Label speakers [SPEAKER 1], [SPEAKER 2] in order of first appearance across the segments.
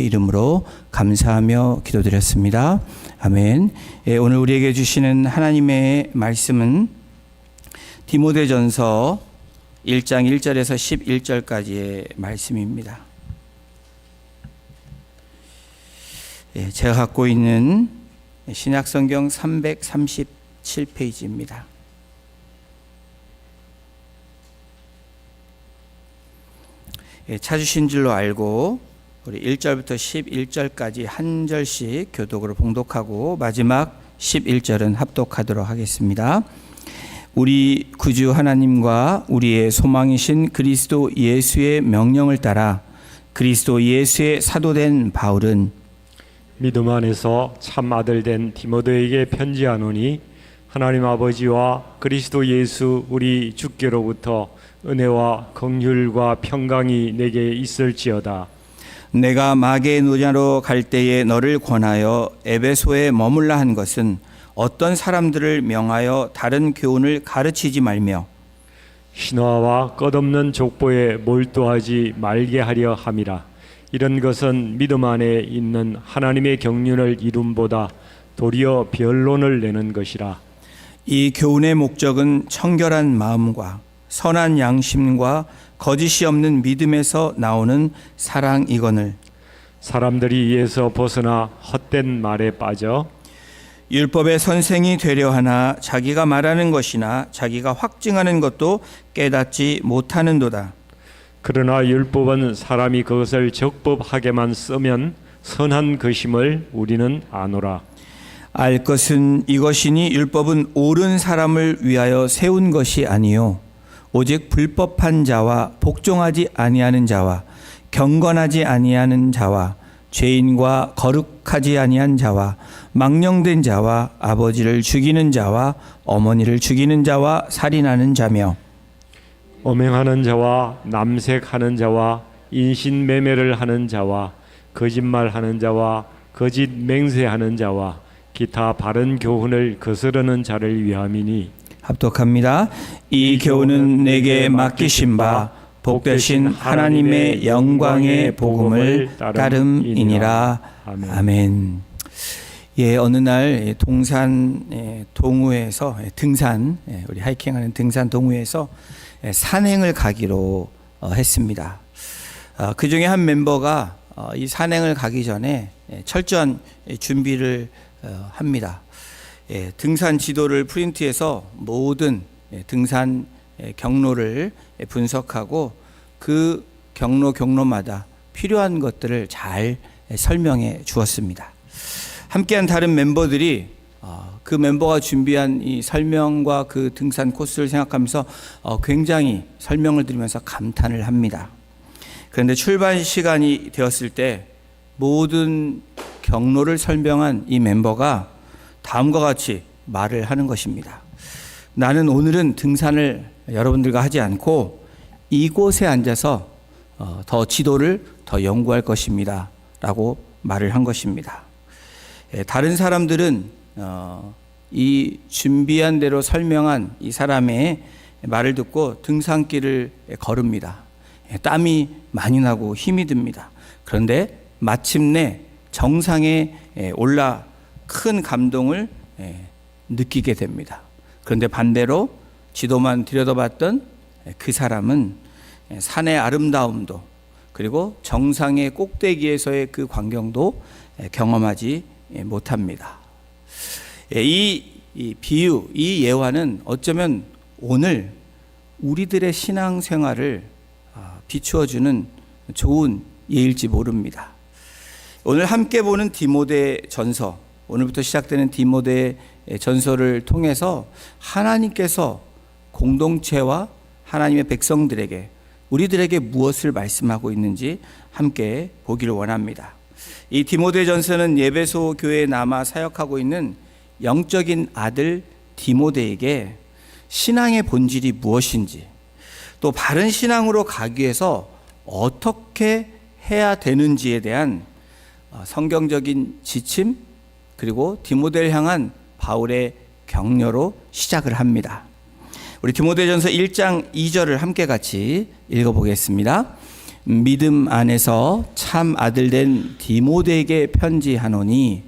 [SPEAKER 1] 이름으로 감사하며 기도드렸습니다. 아멘. 오늘 우리에게 주시는 하나님의 말씀은 디모데전서 1장 1절에서 11절까지의 말씀입니다. 제가 갖고 있는 신약성경 337페이지입니다. 찾으신 줄로 알고 우리 1절부터 11절까지 한 절씩 교독으로 봉독하고 마지막 11절은 합독하도록 하겠습니다. 우리 구주 하나님과 우리의 소망이신 그리스도 예수의 명령을 따라 그리스도 예수의 사도된 바울은
[SPEAKER 2] 믿음 안에서 참 아들 된 디모데에게 편지하노니 하나님 아버지와 그리스도 예수 우리 주께로부터 은혜와 긍휼과 평강이 내게 있을지어다.
[SPEAKER 1] 내가 마게도냐로 갈 때에 너를 권하여 에베소에 머물라 한 것은 어떤 사람들을 명하여 다른 교훈을 가르치지 말며
[SPEAKER 2] 신화와 끝없는 족보에 몰두하지 말게 하려 함이라. 이런 것은 믿음 안에 있는 하나님의 경륜을 이룸보다 도리어 변론을 내는 것이라.
[SPEAKER 1] 이 교훈의 목적은 청결한 마음과 선한 양심과 거짓이 없는 믿음에서 나오는 사랑이거늘
[SPEAKER 2] 사람들이 이에서 벗어나 헛된 말에 빠져
[SPEAKER 1] 율법의 선생이 되려 하나 자기가 말하는 것이나 자기가 확증하는 것도 깨닫지 못하는도다.
[SPEAKER 2] 그러나 율법은 사람이 그것을 적법하게만 쓰면 선한 것임을 우리는 아노라.
[SPEAKER 1] 알 것은 이것이니 율법은 옳은 사람을 위하여 세운 것이 아니요 오직 불법한 자와 복종하지 아니하는 자와 경건하지 아니하는 자와 죄인과 거룩하지 아니한 자와 망령된 자와 아버지를 죽이는 자와 어머니를 죽이는 자와 살인하는 자며
[SPEAKER 2] 엄행하는 자와 남색하는 자와 인신매매를 하는 자와 거짓말하는 자와 거짓 맹세하는 자와 기타 바른 교훈을 거스르는 자를 위함이니
[SPEAKER 1] 합독합니다. 이 교훈은 내게 맡기신 바 복되신 하나님의 영광의 복음을 따름이니라. 아멘. 어느 날 동산 동호회에서 등산 우리 하이킹하는 등산 동호회에서 산행을 가기로 했습니다. 그 중에 한 멤버가 이 산행을 가기 전에 철저한 준비를 합니다. 등산 지도를 프린트해서 모든 등산 경로를 분석하고 그 경로마다 필요한 것들을 잘 설명해 주었습니다. 함께한 다른 멤버들이 그 멤버가 준비한 이 설명과 그 등산 코스를 생각하면서 굉장히 설명을 들으면서 감탄을 합니다. 그런데 출발 시간이 되었을 때 모든 경로를 설명한 이 멤버가 다음과 같이 말을 하는 것입니다. 나는 오늘은 등산을 여러분들과 하지 않고 이곳에 앉아서 더 지도를 더 연구할 것입니다. 라고 말을 한 것입니다. 다른 사람들은 이 준비한 대로 설명한 이 사람의 말을 듣고 등산길을 걸읍니다. 땀이 많이 나고 힘이 듭니다. 그런데 마침내 정상에 올라 큰 감동을 느끼게 됩니다. 그런데 반대로 지도만 들여다봤던 그 사람은 산의 아름다움도 그리고 정상의 꼭대기에서의 그 광경도 경험하지 못합니다. 이 비유, 이 예화는 어쩌면 오늘 우리들의 신앙생활을 비추어주는 좋은 예일지 모릅니다. 오늘 함께 보는 디모데 전서, 오늘부터 시작되는 디모데 전서를 통해서 하나님께서 공동체와 하나님의 백성들에게 우리들에게 무엇을 말씀하고 있는지 함께 보기를 원합니다. 이 디모데 전서는 에베소 교회에 남아 사역하고 있는 영적인 아들 디모데에게 신앙의 본질이 무엇인지 또 바른 신앙으로 가기 위해서 어떻게 해야 되는지에 대한 성경적인 지침 그리고 디모데를 향한 바울의 격려로 시작을 합니다. 우리 디모데전서 1장 2절을 함께 같이 읽어보겠습니다. 믿음 안에서 참 아들된 디모데에게 편지하노니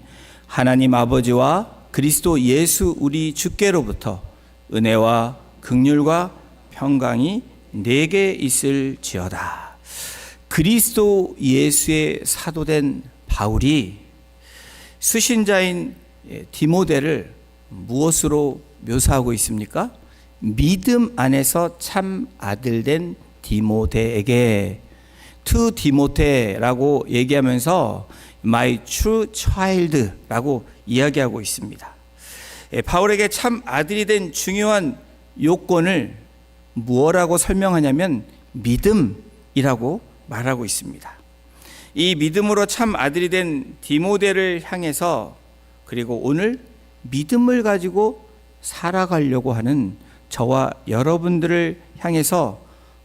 [SPEAKER 1] 하나님 아버지와 그리스도 예수 우리 주께로부터 은혜와 긍휼과 평강이 내게 있을지어다. 그리스도 예수의 사도된 바울이 수신자인 디모데를 무엇으로 묘사하고 있습니까? 믿음 안에서 참 아들된 디모데에게, to 디모데라고 얘기하면서 my true child라고 이야기하고 있습니다. 바울에게 참 아들이 된 중요한 요건을 무엇이라고 설명하냐면 믿음이라고 말하고 있습니다. 이 믿음으로 참 아들이 된 디모데를 향해서, 그리고 오늘 믿음을 가지고 살아가려고 하는 저와 여러분들을 향해서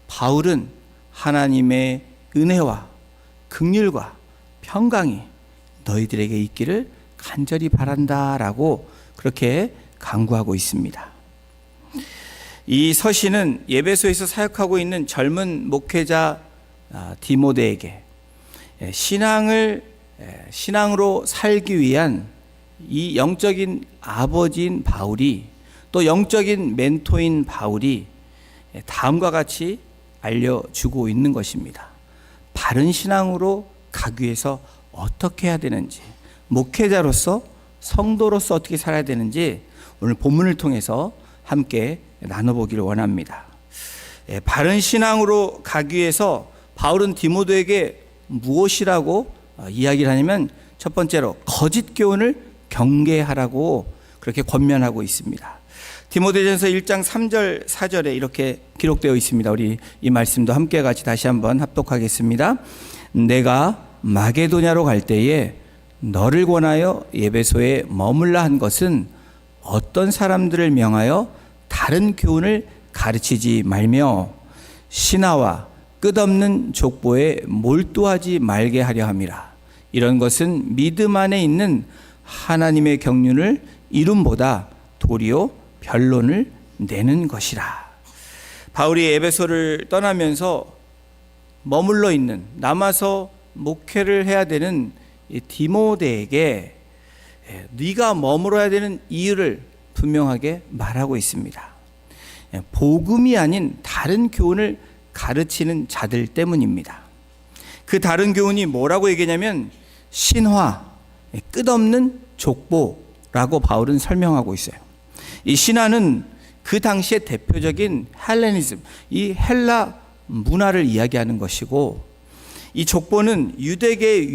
[SPEAKER 1] 바울은 하나님의 은혜와 긍휼과 평강이 너희들에게 있기를 간절히 바란다라고 그렇게 간구하고 있습니다. 이 서신은 에베소에서 사역하고 있는 젊은 목회자 디모데에게 신앙으로 살기 위한 이 영적인 아버지인 바울이, 또 영적인 멘토인 바울이 다음과 같이 알려주고 있는 것입니다. 바른 신앙으로 가기 위해서 어떻게 해야 되는지, 목회자로서 성도로서 어떻게 살아야 되는지 오늘 본문을 통해서 함께 나눠보기를 원합니다. 바른 신앙으로 가기 위해서 바울은 디모데에게 무엇이라고 이야기를 하냐면, 첫 번째로 거짓 교훈을 경계하라고 그렇게 권면하고 있습니다. 디모데전서 1장 3절 4절에 이렇게 기록되어 있습니다. 우리 이 말씀도 함께 같이 다시 한번 합독하겠습니다. 내가 마게도냐로 갈 때에 너를 권하여 에베소에 머물라 한 것은 어떤 사람들을 명하여 다른 교훈을 가르치지 말며 신하와 끝없는 족보에 몰두하지 말게 하려 함이라. 이런 것은 믿음 안에 있는 하나님의 경륜을 이름보다 도리어 변론을 내는 것이라. 바울이 에베소를 떠나면서 머물러 있는, 남아서 목회를 해야 되는 디모데에게 네가 머물러야 되는 이유를 분명하게 말하고 있습니다. 복음이 아닌 다른 교훈을 가르치는 자들 때문입니다. 그 다른 교훈이 뭐라고 얘기냐면 신화, 끝없는 족보라고 바울은 설명하고 있어요. 이 신화는 그 당시의 대표적인 헬레니즘, 이 헬라 문화를 이야기하는 것이고, 이 족보는 유대계의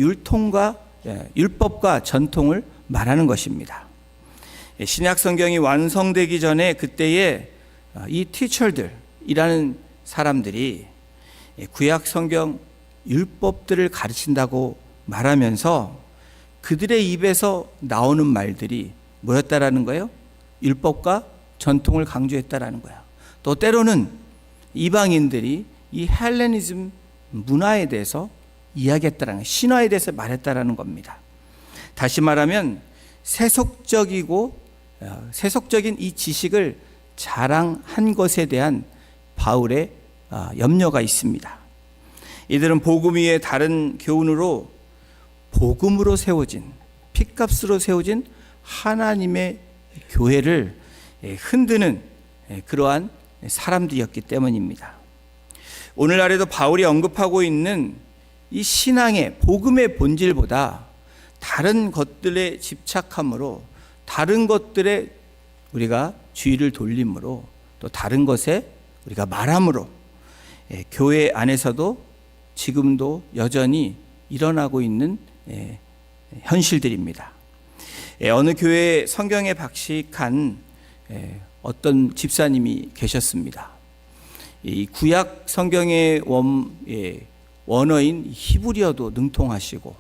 [SPEAKER 1] 율법과 전통을 말하는 것입니다. 신약 성경이 완성되기 전에 그때의 이 티처들이라는 사람들이 구약 성경 율법들을 가르친다고 말하면서 그들의 입에서 나오는 말들이 뭐였다라는 거예요? 율법과 전통을 강조했다라는 거야. 또 때로는 이방인들이 이 헬레니즘 문화에 대해서 이야기했다라는 거예요. 신화에 대해서 말했다라는 겁니다. 다시 말하면 세속적인 이 지식을 자랑한 것에 대한 바울의 염려가 있습니다. 이들은 복음 위에 다른 교훈으로 복음으로 세워진, 핏값으로 세워진 하나님의 교회를 흔드는 그러한 사람들이었기 때문입니다. 오늘날에도 바울이 언급하고 있는 이 신앙의 복음의 본질보다 다른 것들에 집착함으로, 다른 것들에 우리가 주의를 돌림으로, 또 다른 것에 우리가 말함으로 교회 안에서도 지금도 여전히 일어나고 있는 현실들입니다. 어느 교회에 성경에 박식한 어떤 집사님이 계셨습니다. 이 구약 성경의 원어인 히브리어도 능통하시고,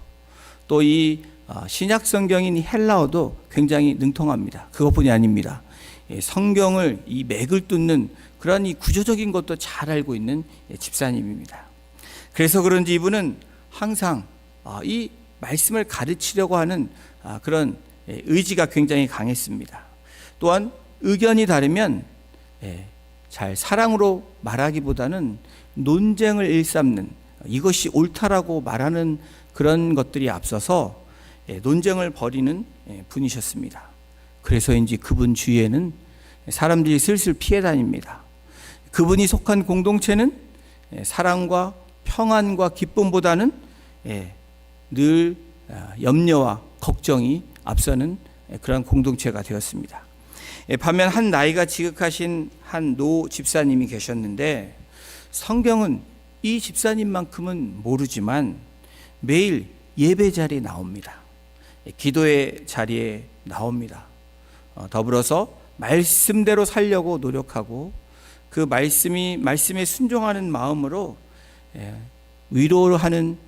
[SPEAKER 1] 또 이 신약 성경인 헬라어도 굉장히 능통합니다. 그것뿐이 아닙니다. 성경을 이 맥을 뚫는 그런 이 구조적인 것도 잘 알고 있는 집사님입니다. 그래서 그런지 이분은 항상 이 말씀을 가르치려고 하는 그런 의지가 굉장히 강했습니다. 또한 의견이 다르면 잘 사랑으로 말하기보다는 논쟁을 일삼는 이것이 옳다라고 말하는 그런 것들이 앞서서 논쟁을 벌이는 분이셨습니다. 그래서인지 그분 주위에는 사람들이 슬슬 피해 다닙니다. 그분이 속한 공동체는 사랑과 평안과 기쁨보다는 늘 염려와 걱정이 앞서는 그런 공동체가 되었습니다. 반면 한 나이가 지극하신 한 노 집사님이 계셨는데, 성경은 이 집사님만큼은 모르지만 매일 예배 자리에 나옵니다. 기도의 자리에 나옵니다. 더불어서 말씀대로 살려고 노력하고 그 말씀에 순종하는 마음으로 위로하는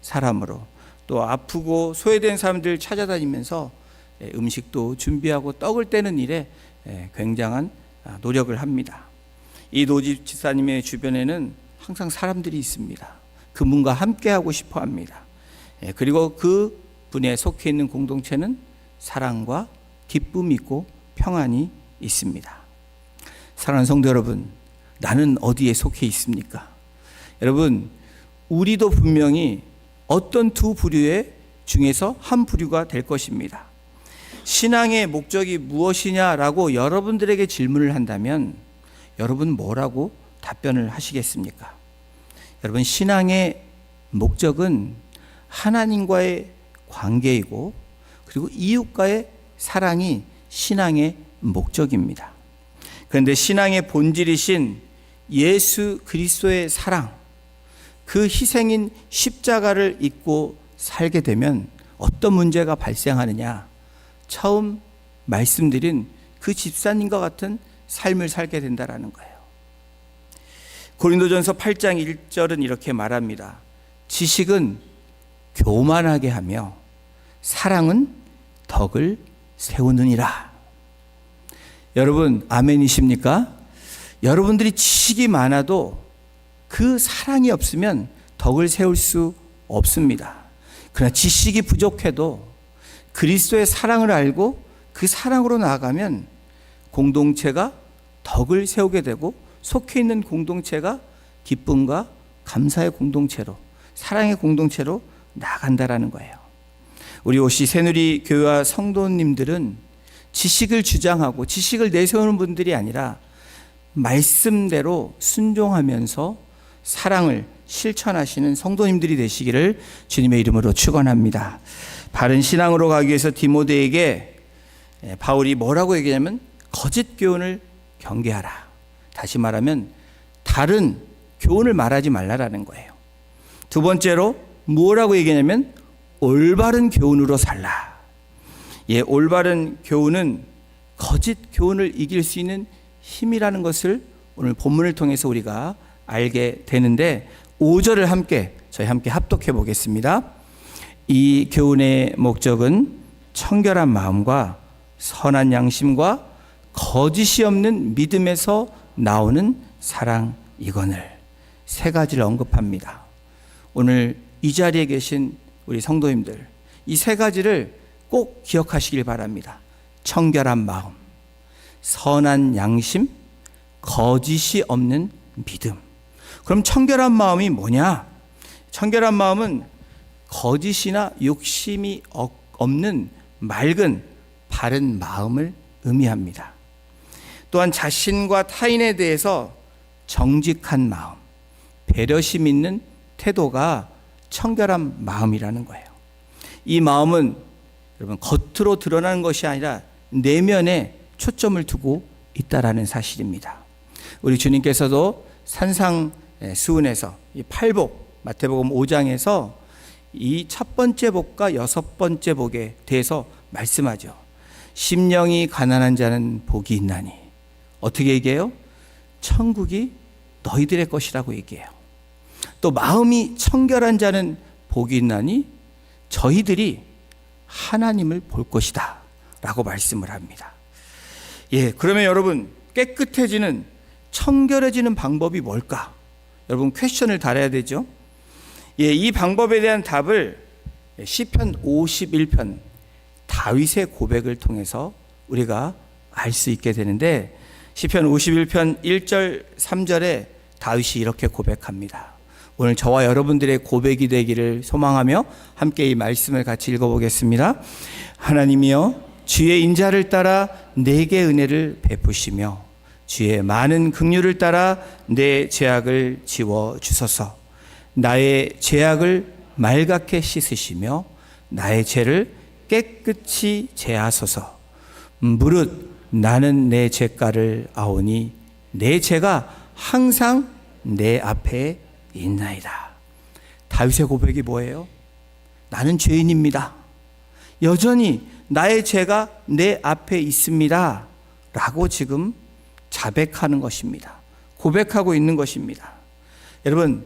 [SPEAKER 1] 사람으로, 또 아프고 소외된 사람들 찾아다니면서 음식도 준비하고 떡을 떼는 일에 굉장한 노력을 합니다. 이 노집 집사님의 주변에는 항상 사람들이 있습니다. 그분과 함께하고 싶어 합니다. 그리고 그 분에 속해 있는 공동체는 사랑과 기쁨이 있고 평안이 있습니다. 사랑하는 성도 여러분, 나는 어디에 속해 있습니까? 여러분, 우리도 분명히 어떤 두 부류 중에서 한 부류가 될 것입니다. 신앙의 목적이 무엇이냐라고 여러분들에게 질문을 한다면 여러분 뭐라고 답변을 하시겠습니까? 여러분, 신앙의 목적은 하나님과의 관계이고, 그리고 이웃과의 사랑이 신앙의 목적입니다. 그런데 신앙의 본질이신 예수 그리스도의 사랑, 그 희생인 십자가를 잊고 살게 되면 어떤 문제가 발생하느냐? 처음 말씀드린 그 집사님과 같은 삶을 살게 된다라는 거예요. 고린도전서 8장 1절은 이렇게 말합니다. 지식은 교만하게 하며 사랑은 덕을 세우느니라. 여러분, 아멘이십니까? 여러분들이 지식이 많아도 그 사랑이 없으면 덕을 세울 수 없습니다. 그러나 지식이 부족해도 그리스도의 사랑을 알고 그 사랑으로 나아가면 공동체가 덕을 세우게 되고, 속해 있는 공동체가 기쁨과 감사의 공동체로, 사랑의 공동체로 나아간다라는 거예요. 우리 OC 새누리 교회와 성도님들은 지식을 주장하고 지식을 내세우는 분들이 아니라 말씀대로 순종하면서 사랑을 실천하시는 성도님들이 되시기를 주님의 이름으로 축원합니다. 바른 신앙으로 가기 위해서 디모데에게 바울이 뭐라고 얘기하냐면 거짓 교훈을 경계하라. 다시 말하면 다른 교훈을 말하지 말라라는 거예요. 두 번째로 뭐라고 얘기하냐면 올바른 교훈으로 살라. 올바른 교훈은 거짓 교훈을 이길 수 있는 힘이라는 것을 오늘 본문을 통해서 우리가 알게 되는데, 5절을 저희 함께 합독해 보겠습니다. 이 교훈의 목적은 청결한 마음과 선한 양심과 거짓이 없는 믿음에서 나오는 사랑이거늘. 세 가지를 언급합니다. 오늘 이 자리에 계신 우리 성도님들, 이 세 가지를 꼭 기억하시길 바랍니다. 청결한 마음, 선한 양심, 거짓이 없는 믿음. 그럼 청결한 마음이 뭐냐? 청결한 마음은 거짓이나 욕심이 없는 맑은 바른 마음을 의미합니다. 또한 자신과 타인에 대해서 정직한 마음, 배려심 있는 태도가 청결한 마음이라는 거예요. 이 마음은 여러분 겉으로 드러나는 것이 아니라 내면에 초점을 두고 있다라는 사실입니다. 우리 주님께서도 산상수훈에서 이 팔복, 마태복음 5장에서 이 첫 번째 복과 여섯 번째 복에 대해서 말씀하죠. 심령이 가난한 자는 복이 있나니. 어떻게 얘기해요? 천국이 너희들의 것이라고 얘기해요. 또 마음이 청결한 자는 복이 있나니 저희들이 하나님을 볼 것이다 라고 말씀을 합니다. 그러면 여러분, 깨끗해지는, 청결해지는 방법이 뭘까? 여러분 퀘스천을 달아야 되죠. 이 방법에 대한 답을 시편 51편 다윗의 고백을 통해서 우리가 알 수 있게 되는데, 시편 51편 1절 3절에 다윗이 이렇게 고백합니다. 오늘 저와 여러분들의 고백이 되기를 소망하며 함께 이 말씀을 같이 읽어보겠습니다. 하나님이여, 주의 인자를 따라 내게 은혜를 베푸시며 주의 많은 긍휼을 따라 내 죄악을 지워 주소서. 나의 죄악을 말갛게 씻으시며 나의 죄를 깨끗이 제하소서. 무릇 나는 내 죄가를 아오니 내 죄가 항상 내 앞에 있나이다. 다윗의 고백이 뭐예요? 나는 죄인입니다. 여전히 나의 죄가 내 앞에 있습니다. 라고 지금 자백하는 것입니다. 고백하고 있는 것입니다. 여러분,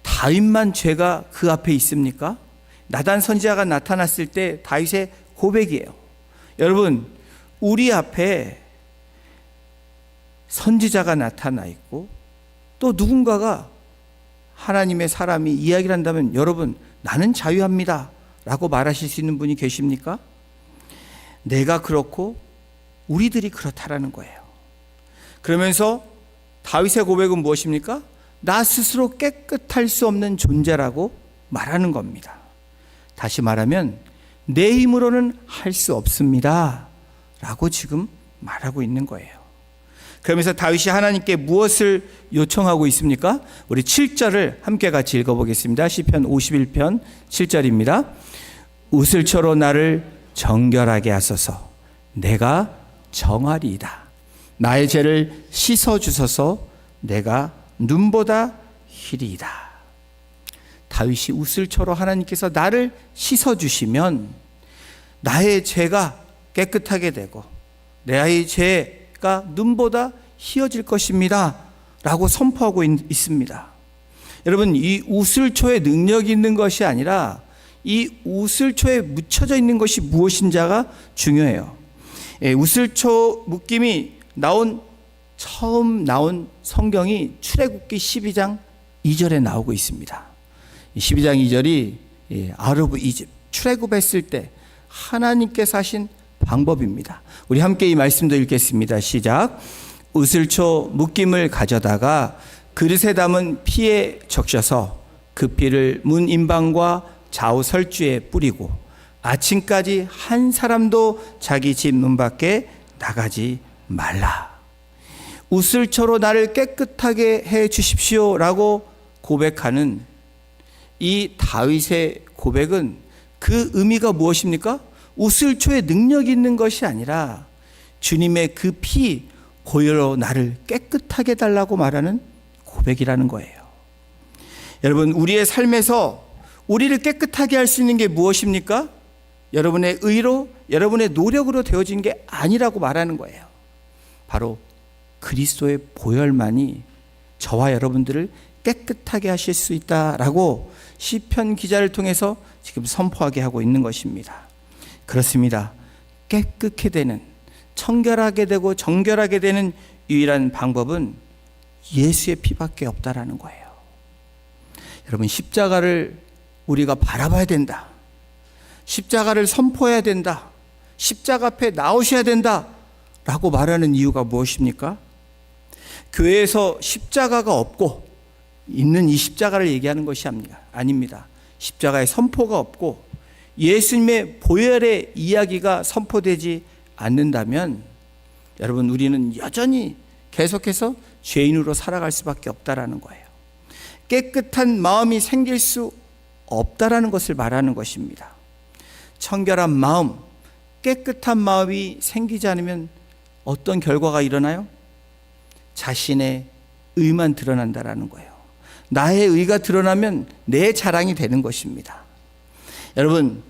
[SPEAKER 1] 다윗만 죄가 그 앞에 있습니까? 나단 선지자가 나타났을 때 다윗의 고백이에요. 여러분, 우리 앞에 선지자가 나타나 있고 또 누군가가 하나님의 사람이 이야기를 한다면 여러분, 나는 자유합니다 라고 말하실 수 있는 분이 계십니까? 내가 그렇고 우리들이 그렇다라는 거예요. 그러면서 다윗의 고백은 무엇입니까? 나 스스로 깨끗할 수 없는 존재라고 말하는 겁니다. 다시 말하면 내 힘으로는 할 수 없습니다 라고 지금 말하고 있는 거예요. 그러면서 다윗이 하나님께 무엇을 요청하고 있습니까? 우리 7절을 함께 같이 읽어보겠습니다. 시편 51편 7절입니다. 우슬초로 나를 정결하게 하소서. 내가 정하리이다. 나의 죄를 씻어주소서. 내가 눈보다 희리이다. 다윗이 우슬초로 하나님께서 나를 씻어주시면 나의 죄가 깨끗하게 되고 나의 죄가 눈보다 희어질 것입니다 라고 선포하고 있습니다. 여러분, 이 우슬초에 능력이 있는 것이 아니라 이 우슬초에 묻혀져 있는 것이 무엇인지가 중요해요. 우슬초 묶임이 처음 나온 성경이 출애굽기 12장 2절에 나오고 있습니다. 12장 2절이 아르브 이집 출애굽했을 때 하나님께서 하신 방법입니다. 우리 함께 이 말씀도 읽겠습니다. 시작. 우슬초 묶임을 가져다가 그릇에 담은 피에 적셔서 그 피를 문 인방과 좌우 설주에 뿌리고 아침까지 한 사람도 자기 집 문 밖에 나가지 말라. 우슬초로 나를 깨끗하게 해 주십시오 라고 고백하는 이 다윗의 고백은 그 의미가 무엇입니까? 우슬초에 능력이 있는 것이 아니라 주님의 그 피 보혈로 나를 깨끗하게 해달라고 말하는 고백이라는 거예요. 여러분, 우리의 삶에서 우리를 깨끗하게 할 수 있는 게 무엇입니까? 여러분의 의로, 여러분의 노력으로 되어진 게 아니라고 말하는 거예요. 바로 그리스도의 보혈만이 저와 여러분들을 깨끗하게 하실 수 있다라고 시편 기자를 통해서 지금 선포하게 하고 있는 것입니다. 그렇습니다. 깨끗게 되는, 청결하게 되고 정결하게 되는 유일한 방법은 예수의 피밖에 없다라는 거예요. 여러분, 십자가를 우리가 바라봐야 된다. 십자가를 선포해야 된다. 십자가 앞에 나오셔야 된다 라고 말하는 이유가 무엇입니까? 교회에서 십자가가 없고 있는 이 십자가를 얘기하는 것이 아닙니다. 십자가의 선포가 없고 예수님의 보혈의 이야기가 선포되지 않는다면 여러분, 우리는 여전히 계속해서 죄인으로 살아갈 수밖에 없다라는 거예요. 깨끗한 마음이 생길 수 없다라는 것을 말하는 것입니다. 청결한 마음, 깨끗한 마음이 생기지 않으면 어떤 결과가 일어나요? 자신의 의만 드러난다라는 거예요. 나의 의가 드러나면 내 자랑이 되는 것입니다. 여러분,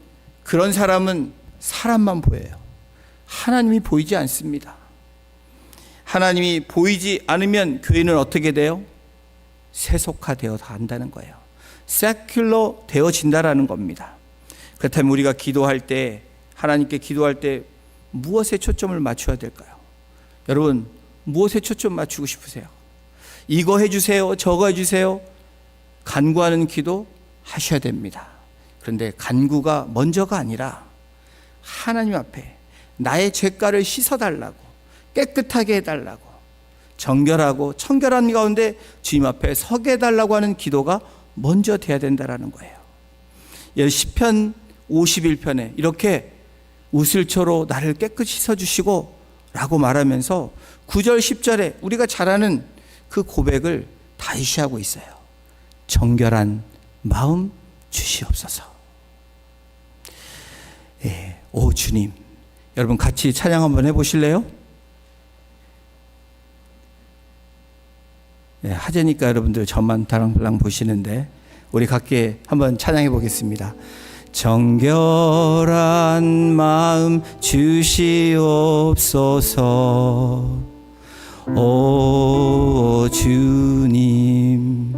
[SPEAKER 1] 그런 사람은 사람만 보여요. 하나님이 보이지 않습니다. 하나님이 보이지 않으면 교회는 어떻게 돼요? 세속화되어 간다는 거예요. 세큘러 되어진다라는 겁니다. 그렇다면 우리가 기도할 때, 하나님께 기도할 때 무엇에 초점을 맞춰야 될까요? 여러분, 무엇에 초점 맞추고 싶으세요? 이거 해주세요, 저거 해주세요. 간구하는 기도 하셔야 됩니다. 그런데 간구가 먼저가 아니라 하나님 앞에 나의 죄가를 씻어달라고, 깨끗하게 해달라고, 정결하고 청결한 가운데 주님 앞에 서게 해달라고 하는 기도가 먼저 돼야 된다라는 거예요. 시편 51편에 이렇게 우슬초로 나를 깨끗이 씻어주시고 라고 말하면서 9절 10절에 우리가 잘 아는 그 고백을 다시 하고 있어요. 정결한 마음 주시옵소서. 오 주님, 여러분 같이 찬양 한번 해보실래요? 하재니까 여러분들 저만 달랑달랑 보시는데 우리 함께 한번 찬양해 보겠습니다. 정결한 마음 주시옵소서. 오 주님,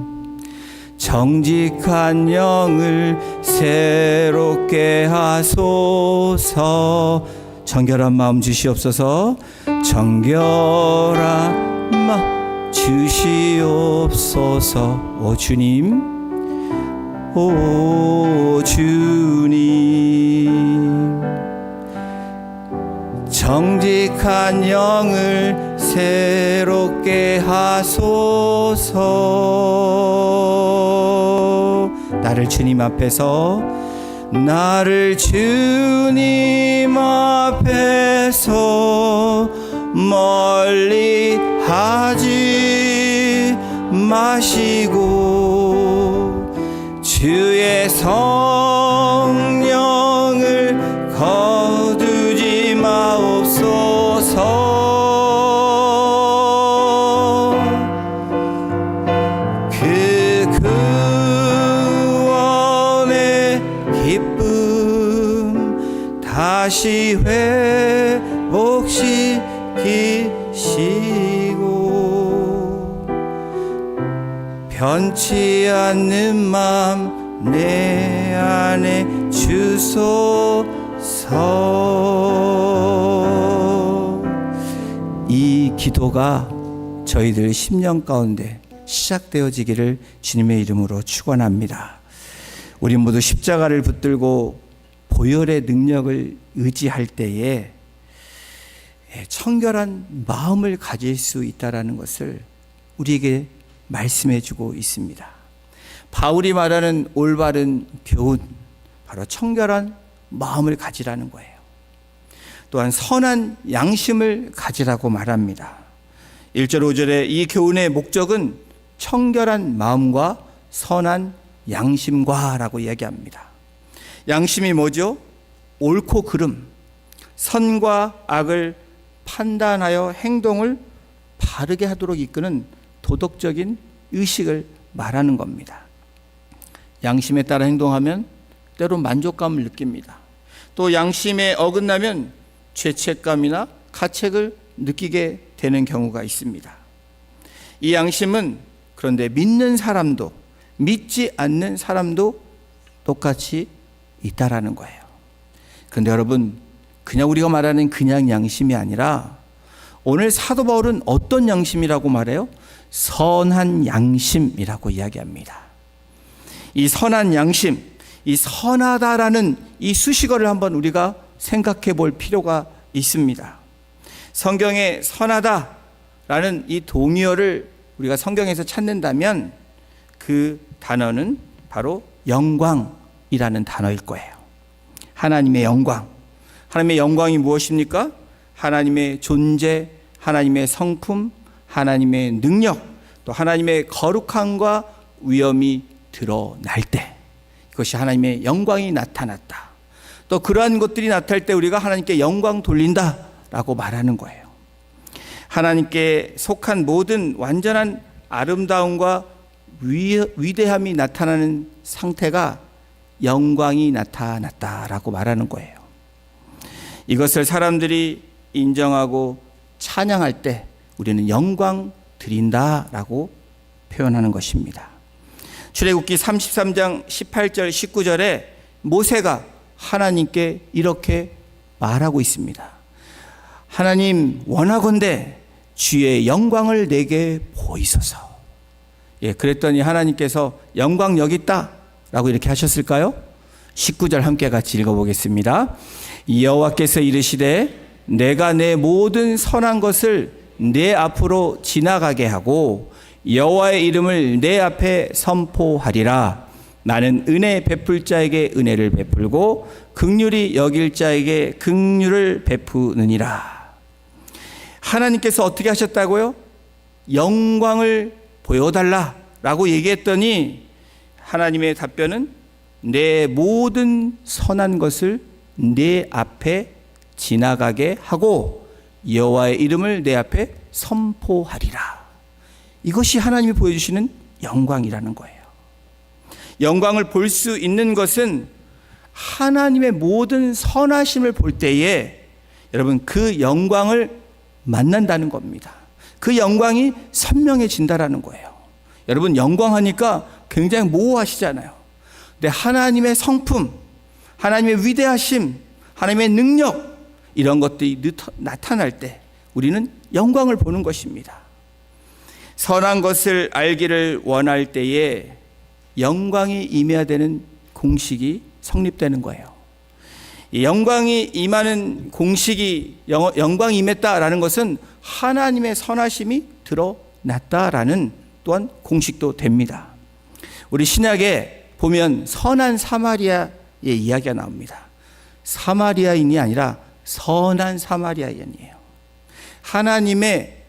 [SPEAKER 1] 정직한 영을 새롭게 하소서. 정결한 마음 주시옵소서. 정결한 마음 주시옵소서. 오 주님, 오 주님, 정직한 영을 새롭게 하소서. 나를 주님 앞에서 멀리 하지 마시고 주의 성령을 거두지 마옵소서. 그 구원의 기쁨 다시 회복시키시고 변치 않는 마음 내 안에 주소서. 이 기도가 저희들 심령 가운데 시작되어지기를 주님의 이름으로 축원합니다. 우리 모두 십자가를 붙들고 보혈의 능력을 의지할 때에 청결한 마음을 가질 수 있다는 것을 우리에게 말씀해 주고 있습니다. 바울이 말하는 올바른 교훈, 바로 청결한 마음을 가지라는 거예요. 또한 선한 양심을 가지라고 말합니다. 1절 5절에 이 교훈의 목적은 청결한 마음과 선한 양심과 라고 이야기합니다. 양심이 뭐죠? 옳고 그름, 선과 악을 판단하여 행동을 바르게 하도록 이끄는 도덕적인 의식을 말하는 겁니다. 양심에 따라 행동하면 때로 만족감을 느낍니다. 또 양심에 어긋나면 죄책감이나 가책을 느끼게 되는 경우가 있습니다. 이 양심은 그런데 믿는 사람도 믿지 않는 사람도 똑같이 있다라는 거예요. 그런데 여러분, 그냥 우리가 말하는 그냥 양심이 아니라 오늘 사도 바울은 어떤 양심이라고 말해요? 선한 양심이라고 이야기합니다. 이 선한 양심, 이 선하다라는 이 수식어를 한번 우리가 생각해 볼 필요가 있습니다. 성경에 선하다라는 이 동의어를 우리가 성경에서 찾는다면 그 단어는 바로 영광이라는 단어일 거예요. 하나님의 영광. 하나님의 영광이 무엇입니까? 하나님의 존재, 하나님의 성품, 하나님의 능력, 또 하나님의 거룩함과 위엄이 드러날 때 이것이 하나님의 영광이 나타났다. 또 그러한 것들이 나타날 때 우리가 하나님께 영광 돌린다라고 말하는 거예요. 하나님께 속한 모든 완전한 아름다움과 위대함이 나타나는 상태가 영광이 나타났다라고 말하는 거예요. 이것을 사람들이 인정하고 찬양할 때 우리는 영광 드린다라고 표현하는 것입니다. 출애굽기 33장 18절 19절에 모세가 하나님께 이렇게 말하고 있습니다. 하나님, 원하건대 주의 영광을 내게 보이소서. 그랬더니 하나님께서 영광 여기 있다 라고 이렇게 하셨을까요? 19절 함께 같이 읽어보겠습니다. 여호와께서 이르시되 내가 내 모든 선한 것을 내 앞으로 지나가게 하고 여호와의 이름을 내 앞에 선포하리라. 나는 은혜 베풀 자에게 은혜를 베풀고 긍휼히 여길 자에게 긍휼을 베푸느니라. 하나님께서 어떻게 하셨다고요? 영광을 보여달라라고 얘기했더니 하나님의 답변은 내 모든 선한 것을 내 앞에 지나가게 하고 여호와의 이름을 내 앞에 선포하리라. 이것이 하나님이 보여주시는 영광이라는 거예요. 영광을 볼 수 있는 것은 하나님의 모든 선하심을 볼 때에 여러분 그 영광을 만난다는 겁니다. 그 영광이 선명해진다라는 거예요. 여러분 영광하니까 굉장히 모호하시잖아요. 근데 하나님의 성품, 하나님의 위대하심, 하나님의 능력 이런 것들이 나타날 때 우리는 영광을 보는 것입니다. 선한 것을 알기를 원할 때에 영광이 임해야 되는 공식이 성립되는 거예요. 이 영광이 임하는 공식이 영광이 임했다라는 것은 하나님의 선하심이 드러났다라는 또한 공식도 됩니다. 우리 신약에 보면 선한 사마리아의 이야기가 나옵니다. 사마리아인이 아니라 선한 사마리아인이에요. 하나님의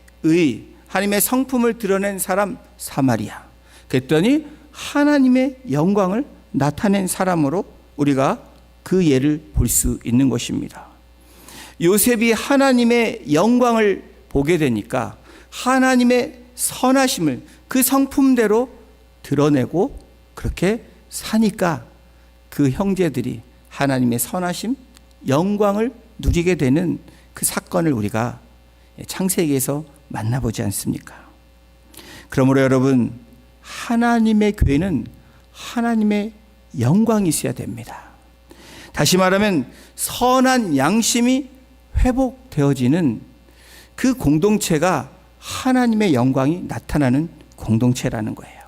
[SPEAKER 1] 하나님의 성품을 드러낸 사람 사마리아. 그랬더니 하나님의 영광을 나타낸 사람으로 우리가 그 예를 볼 수 있는 것입니다. 요셉이 하나님의 영광을 보게 되니까 하나님의 선하심을 그 성품대로 드러내고 그렇게 사니까 그 형제들이 하나님의 선하심, 영광을 누리게 되는 그 사건을 우리가 창세기에서 만나보지 않습니까? 그러므로 여러분 하나님의 교회는 하나님의 영광이 있어야 됩니다. 다시 말하면 선한 양심이 회복되어지는 그 공동체가 하나님의 영광이 나타나는 공동체라는 거예요.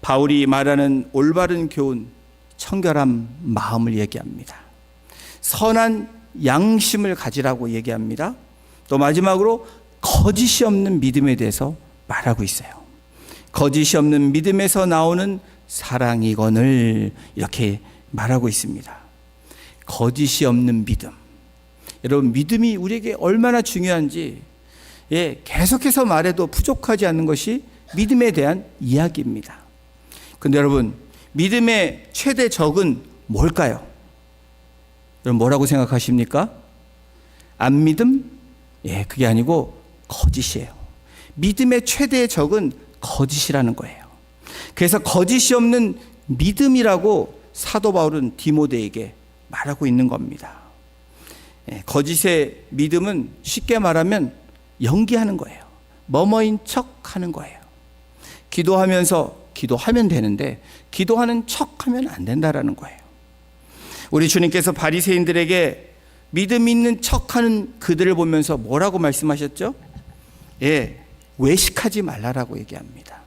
[SPEAKER 1] 바울이 말하는 올바른 교훈, 청결한 마음을 얘기합니다. 선한 양심을 가지라고 얘기합니다. 또 마지막으로 거짓이 없는 믿음에 대해서 말하고 있어요. 거짓이 없는 믿음에서 나오는 사랑이거늘 이렇게 말하고 있습니다. 거짓이 없는 믿음. 여러분 믿음이 우리에게 얼마나 중요한지 계속해서 말해도 부족하지 않는 것이 믿음에 대한 이야기입니다. 그런데 여러분 믿음의 최대 적은 뭘까요? 여러분 뭐라고 생각하십니까? 안 믿음? 그게 아니고 거짓이에요. 믿음의 최대의 적은 거짓이라는 거예요. 그래서 거짓이 없는 믿음이라고 사도 바울은 디모데에게 말하고 있는 겁니다. 거짓의 믿음은 쉽게 말하면 연기하는 거예요. 뭐뭐인 척 하는 거예요. 기도하면서 기도하면 되는데 기도하는 척 하면 안 된다라는 거예요. 우리 주님께서 바리새인들에게 믿음 있는 척하는 그들을 보면서 뭐라고 말씀하셨죠? 외식하지 말라라고 얘기합니다.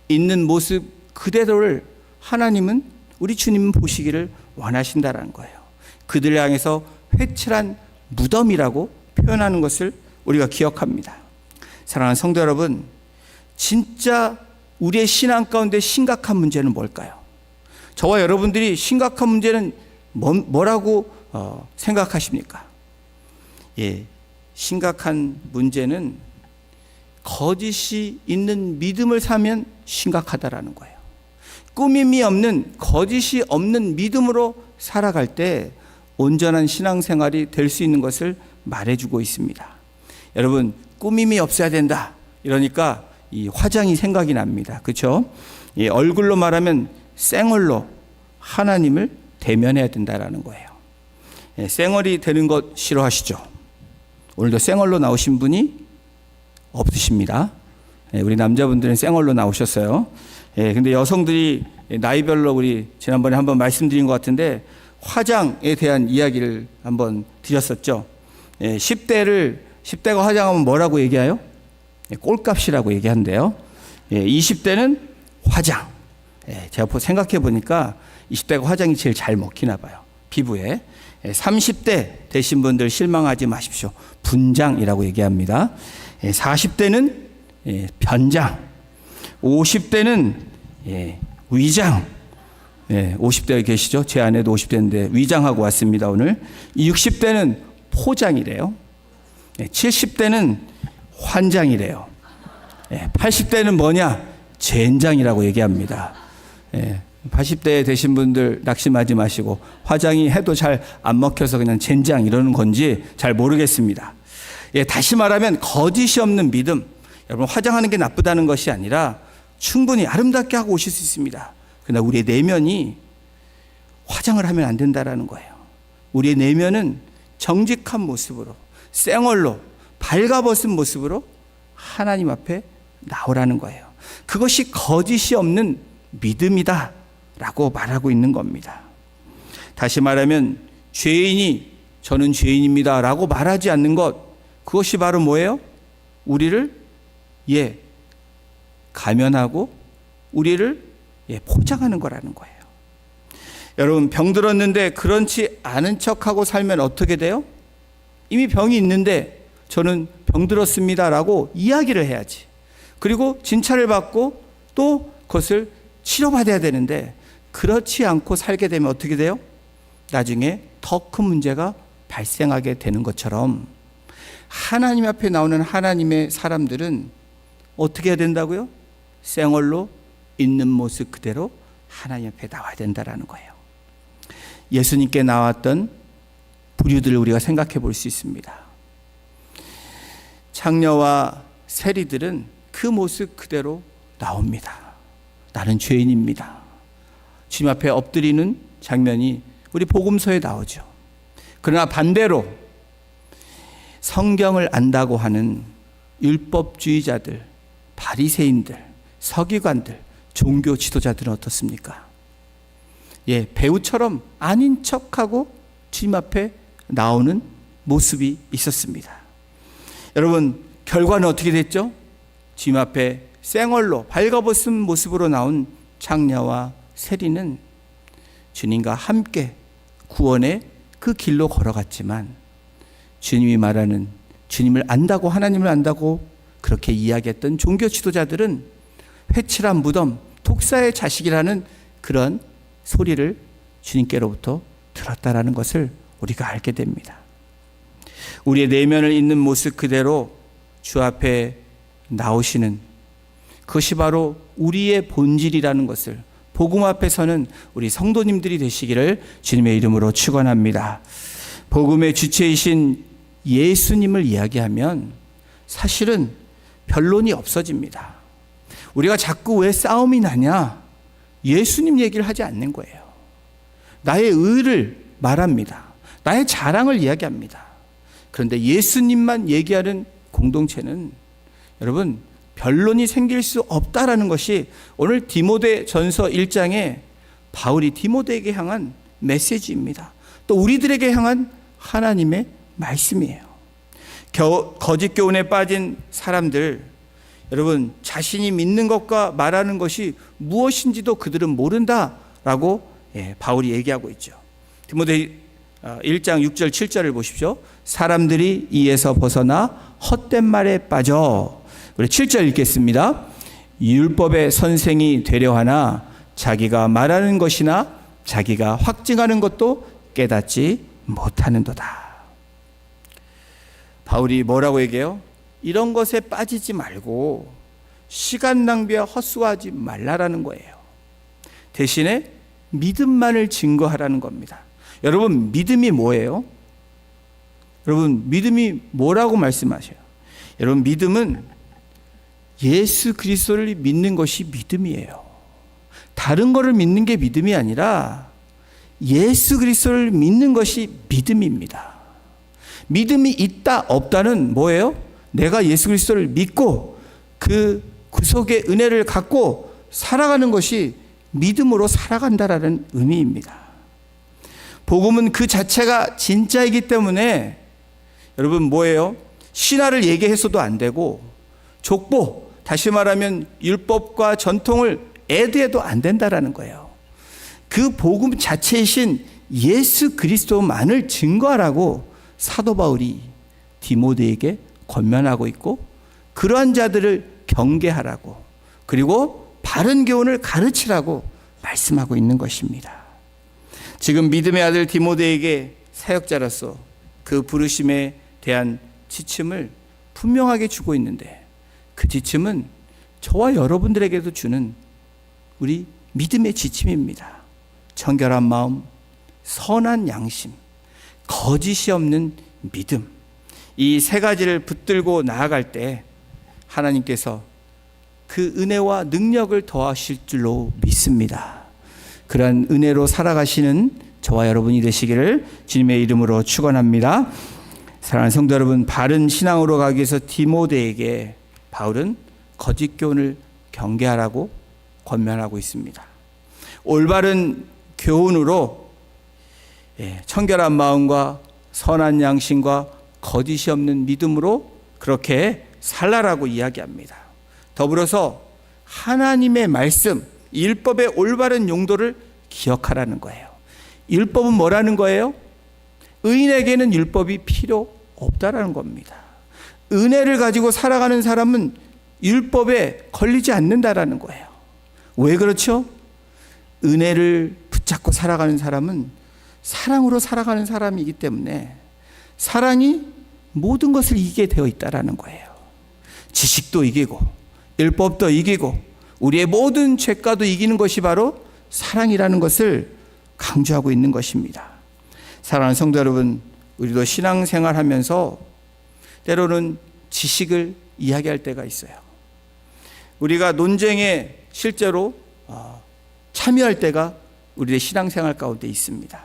[SPEAKER 1] 있는 모습 그대로를 하나님은 우리 주님은 보시기를 원하신다라는 거예요. 그들을 향해서 회칠한 무덤이라고 표현하는 것을 우리가 기억합니다. 사랑하는 성도 여러분, 진짜 우리의 신앙 가운데 심각한 문제는 뭘까요? 저와 여러분들이 심각한 문제는 뭐라고 생각하십니까? 심각한 문제는 거짓이 있는 믿음을 사면 심각하다라는 거예요. 꾸밈이 없는 거짓이 없는 믿음으로 살아갈 때 온전한 신앙생활이 될 수 있는 것을 말해주고 있습니다. 여러분 꾸밈이 없어야 된다 이러니까 이 화장이 생각이 납니다. 그렇죠? 얼굴로 말하면 쌩얼로 하나님을 대면해야 된다라는 거예요. 쌩얼이 되는 것 싫어하시죠? 오늘도 쌩얼로 나오신 분이 없으십니다. 우리 남자분들은 쌩얼로 나오셨어요. 근데 여성들이 나이별로 우리 지난번에 한번 말씀드린 것 같은데 화장에 대한 이야기를 한번 드렸었죠. 10대가 화장하면 뭐라고 얘기해요? 꼴값이라고 얘기한대요. 20대는 화장. 제가 생각해 보니까 20대가 화장이 제일 잘 먹히나 봐요. 피부에. 30대 되신 분들 실망하지 마십시오. 분장이라고 얘기합니다. 40대는 변장. 50대는 위장. 50대 계시죠? 제 아내도 50대인데 위장하고 왔습니다, 오늘. 60대는 포장이래요. 70대는 환장이래요. 80대는 뭐냐? 젠장이라고 얘기합니다. 80대 되신 분들 낙심하지 마시고 화장이 해도 잘 안 먹혀서 그냥 젠장 이러는 건지 잘 모르겠습니다. 다시 말하면 거짓이 없는 믿음. 여러분, 화장하는 게 나쁘다는 것이 아니라 충분히 아름답게 하고 오실 수 있습니다. 그러나 우리의 내면이 화장을 하면 안 된다라는 거예요. 우리의 내면은 정직한 모습으로, 생얼로, 발가벗은 모습으로 하나님 앞에 나오라는 거예요. 그것이 거짓이 없는 믿음이다 라고 말하고 있는 겁니다. 다시 말하면 죄인이 저는 죄인입니다 라고 말하지 않는 것, 그것이 바로 뭐예요? 우리를 가면하고 우리를 포장하는 거라는 거예요. 여러분, 병들었는데 그렇지 않은 척하고 살면 어떻게 돼요? 이미 병이 있는데 저는 병들었습니다 라고 이야기를 해야지. 그리고 진찰을 받고 또 그것을 치료받아야 되는데 그렇지 않고 살게 되면 어떻게 돼요? 나중에 더 큰 문제가 발생하게 되는 것처럼 하나님 앞에 나오는 하나님의 사람들은 어떻게 해야 된다고요? 생얼로 있는 모습 그대로 하나님 앞에 나와야 된다라는 거예요. 예수님께 나왔던 부류들을 우리가 생각해 볼 수 있습니다. 창녀와 세리들은 그 모습 그대로 나옵니다. 나는 죄인입니다. 주님 앞에 엎드리는 장면이 우리 복음서에 나오죠. 그러나 반대로 성경을 안다고 하는 율법주의자들, 바리새인들, 서기관들, 종교 지도자들은 어떻습니까? 배우처럼 아닌 척하고 주님 앞에 나오는 모습이 있었습니다. 여러분, 결과는 어떻게 됐죠? 주님 앞에 생얼로 발가벗은 모습으로 나온 창녀와 세리는 주님과 함께 구원의 그 길로 걸어갔지만 주님이 말하는 주님을 안다고, 하나님을 안다고 그렇게 이야기했던 종교 지도자들은 회칠한 무덤, 독사의 자식이라는 그런 소리를 주님께로부터 들었다라는 것을 우리가 알게 됩니다. 우리의 내면을 있는 모습 그대로 주 앞에 나오시는 그것이 바로 우리의 본질이라는 것을 복음 앞에서는 우리 성도님들이 되시기를 주님의 이름으로 축원합니다. 복음의 주체이신 예수님을 이야기하면 사실은 변론이 없어집니다. 우리가 자꾸 왜 싸움이 나냐? 예수님 얘기를 하지 않는 거예요. 나의 의를 말합니다. 나의 자랑을 이야기합니다. 그런데 예수님만 얘기하는 공동체는 여러분 변론이 생길 수 없다라는 것이 오늘 디모데전서 1장에 바울이 디모데에게 향한 메시지입니다. 또 우리들에게 향한 하나님의 말씀이에요. 거짓 교훈에 빠진 사람들, 여러분 자신이 믿는 것과 말하는 것이 무엇인지도 그들은 모른다라고 바울이 얘기하고 있죠. 디모데 1장 6절 7절을 보십시오. 사람들이 이에서 벗어나 헛된 말에 빠져. 우리 7절 읽겠습니다. 율법의 선생이 되려 하나 자기가 말하는 것이나 자기가 확증하는 것도 깨닫지 못하는도다. 바울이 뭐라고 얘기해요? 이런 것에 빠지지 말고 시간 낭비와 헛수고하지 말라라는 거예요. 대신에 믿음만을 증거하라는 겁니다. 여러분 믿음이 뭐예요? 여러분 믿음이 뭐라고 말씀하셔요? 여러분 믿음은 예수 그리스도를 믿는 것이 믿음이에요. 다른 거를 믿는 게 믿음이 아니라 예수 그리스도를 믿는 것이 믿음입니다. 믿음이 있다 없다는 뭐예요? 내가 예수 그리스도를 믿고 그 구속의 은혜를 갖고 살아가는 것이 믿음으로 살아간다라는 의미입니다. 복음은 그 자체가 진짜이기 때문에 여러분 뭐예요? 신화를 얘기해서도 안 되고 족보, 다시 말하면 율법과 전통을 애드해도 안 된다라는 거예요. 그 복음 자체이신 예수 그리스도만을 증거하라고 사도 바울이 디모데에게 권면하고 있고 그러한 자들을 경계하라고, 그리고 바른 교훈을 가르치라고 말씀하고 있는 것입니다. 지금 믿음의 아들 디모데에게 사역자로서 그 부르심에 대한 지침을 분명하게 주고 있는데, 그 지침은 저와 여러분들에게도 주는 우리 믿음의 지침입니다. 정결한 마음, 선한 양심, 거짓이 없는 믿음, 이 세 가지를 붙들고 나아갈 때 하나님께서 그 은혜와 능력을 더하실 줄로 믿습니다. 그러한 은혜로 살아가시는 저와 여러분이 되시기를 주님의 이름으로 축원합니다. 사랑하는 성도 여러분, 바른 신앙으로 가기 위해서 디모데에게 바울은 거짓 교훈을 경계하라고 권면하고 있습니다. 올바른 교훈으로 청결한 마음과 선한 양심과 거짓이 없는 믿음으로 그렇게 살라라고 이야기합니다. 더불어서 하나님의 말씀, 율법의 올바른 용도를 기억하라는 거예요. 율법은 뭐라는 거예요? 의인에게는 율법이 필요 없다라는 겁니다. 은혜를 가지고 살아가는 사람은 율법에 걸리지 않는다라는 거예요. 왜 그렇죠? 은혜를 붙잡고 살아가는 사람은 사랑으로 살아가는 사람이기 때문에 사랑이 모든 것을 이기게 되어 있다라는 거예요. 지식도 이기고 율법도 이기고 우리의 모든 죄가도 이기는 것이 바로 사랑이라는 것을 강조하고 있는 것입니다. 사랑하는 성도 여러분, 우리도 신앙생활하면서 때로는 지식을 이야기할 때가 있어요. 우리가 논쟁에 실제로 참여할 때가 우리의 신앙생활 가운데 있습니다.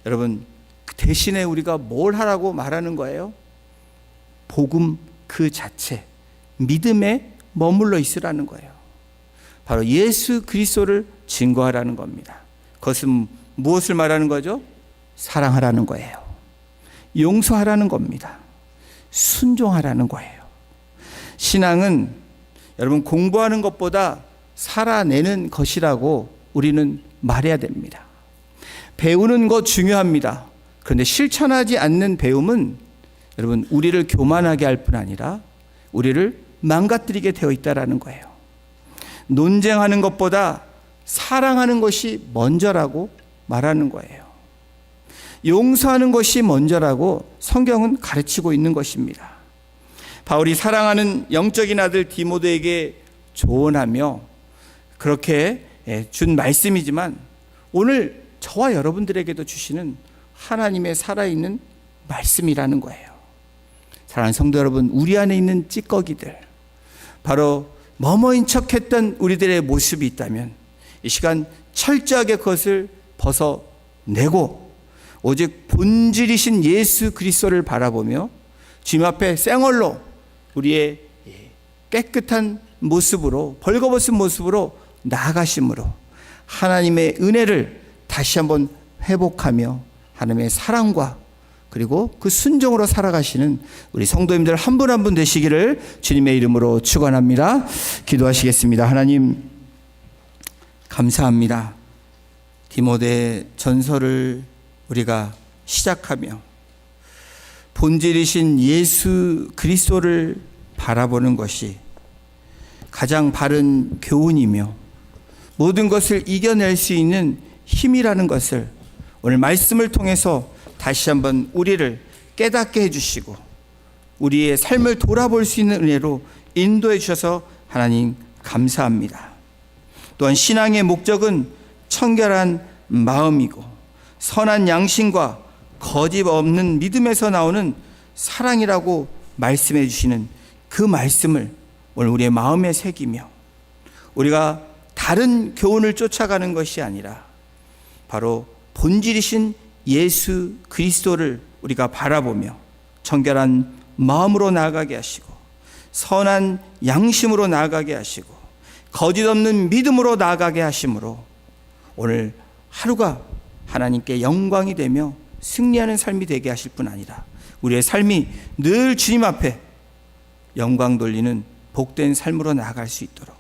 [SPEAKER 1] 여러분, 대신에 우리가 뭘 하라고 말하는 거예요? 복음 그 자체, 믿음에 머물러 있으라는 거예요. 바로 예수 그리스도를 증거하라는 겁니다. 그것은 무엇을 말하는 거죠? 사랑하라는 거예요. 용서하라는 겁니다. 순종하라는 거예요. 신앙은 여러분 공부하는 것보다 살아내는 것이라고 우리는 말해야 됩니다. 배우는 것 중요합니다. 그런데 실천하지 않는 배움은 여러분 우리를 교만하게 할 뿐 아니라 우리를 망가뜨리게 되어 있다는 거예요. 논쟁하는 것보다 사랑하는 것이 먼저라고 말하는 거예요. 용서하는 것이 먼저라고 성경은 가르치고 있는 것입니다. 바울이 사랑하는 영적인 아들 디모데에게 조언하며 그렇게 준 말씀이지만 오늘 저와 여러분들에게도 주시는 하나님의 살아있는 말씀이라는 거예요. 사랑하는 성도 여러분, 우리 안에 있는 찌꺼기들, 바로 머머인 척했던 우리들의 모습이 있다면 이 시간 철저하게 그것을 벗어내고 오직 본질이신 예수 그리스도를 바라보며 주님 앞에 생얼로 우리의 깨끗한 모습으로, 벌거벗은 모습으로 나아가심으로 하나님의 은혜를 다시 한번 회복하며 하나님의 사랑과 그리고 그 순종으로 살아가시는 우리 성도님들 한 분 한 분 되시기를 주님의 이름으로 축원합니다. 기도하시겠습니다. 하나님 감사합니다. 디모데 전서를 우리가 시작하며 본질이신 예수 그리스도를 바라보는 것이 가장 바른 교훈이며 모든 것을 이겨낼 수 있는 힘이라는 것을 오늘 말씀을 통해서 다시 한번 우리를 깨닫게 해주시고 우리의 삶을 돌아볼 수 있는 은혜로 인도해 주셔서 하나님 감사합니다. 또한 신앙의 목적은 청결한 마음이고 선한 양심과 거짓 없는 믿음에서 나오는 사랑이라고 말씀해 주시는 그 말씀을 오늘 우리의 마음에 새기며 우리가 다른 교훈을 쫓아가는 것이 아니라 바로 본질이신 예수 그리스도를 우리가 바라보며 정결한 마음으로 나아가게 하시고 선한 양심으로 나아가게 하시고 거짓 없는 믿음으로 나아가게 하심으로 오늘 하루가 하나님께 영광이 되며 승리하는 삶이 되게 하실 뿐 아니라 우리의 삶이 늘 주님 앞에 영광 돌리는 복된 삶으로 나아갈 수 있도록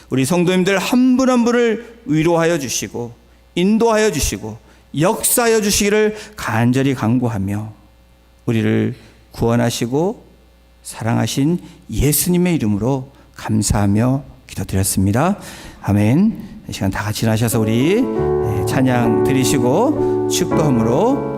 [SPEAKER 1] 우리 성도님들 한 분 한 분을 위로하여 주시고 인도하여 주시고 역사하여 주시기를 간절히 간구하며 우리를 구원하시고 사랑하신 예수님의 이름으로 감사하며 기도드렸습니다. 아멘. 이 시간 다 같이 나셔서 우리 찬양 드리시고 축도함으로